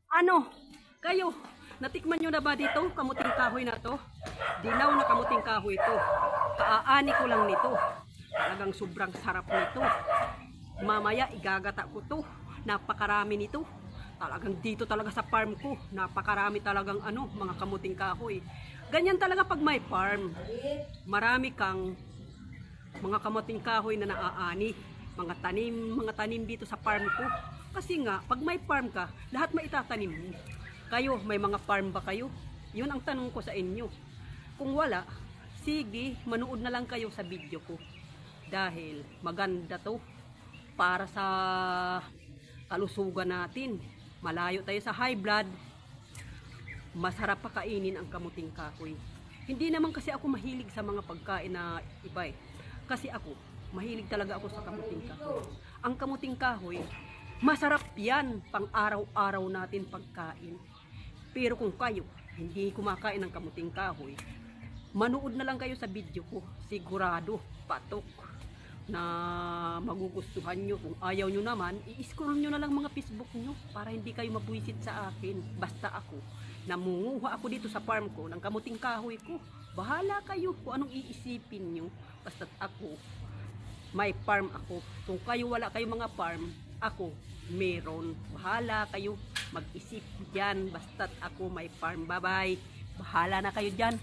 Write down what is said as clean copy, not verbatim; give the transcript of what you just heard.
Ano? Kayo, natikman nyo na ba dito? Kamuting kahoy na to? Dilaw na kamuting kahoy to. Kaaani ko lang nito. Talagang sobrang sarap nito. Mamaya igagata ko to. Napakarami nito. Talagang dito talaga sa farm ko. Napakarami talagang mga kamuting kahoy. Ganyan talaga pag may farm. Marami kang mga kamuting kahoy na naaani. Mga tanim dito sa farm ko. Kasi nga, pag may farm ka, lahat maitatanim mo. Kayo, may mga farm ba kayo? Yun ang tanong ko sa inyo. Kung wala, sige, manood na lang kayo sa video ko. Dahil maganda to para sa kalusugan natin. Malayo tayo sa high blood. Masarap pa kainin ang kamuting kahoy. Hindi naman kasi ako mahilig sa mga pagkain na iba eh. Kasi ako, mahilig talaga ako sa kamuting kahoy. Ang kamuting kahoy, masarap yan pang araw-araw natin pagkain. Pero kung kayo hindi kumakain ng kamuting kahoy, manood na lang kayo sa video ko. Sigurado, patok na magugustuhan nyo. Kung ayaw nyo naman, i-scroll nyo na lang mga Facebook nyo para hindi kayo mabuisit sa akin. Basta ako, namunguha ako dito sa farm ko ng kamuting kahoy ko. Bahala kayo kung anong iisipin nyo. Basta ako, may farm ako. Kung kayo wala kayong mga farm, ako meron. Bahala kayo mag-isip dyan. Basta't ako may farm. Bye bye. Bahala na kayo dyan.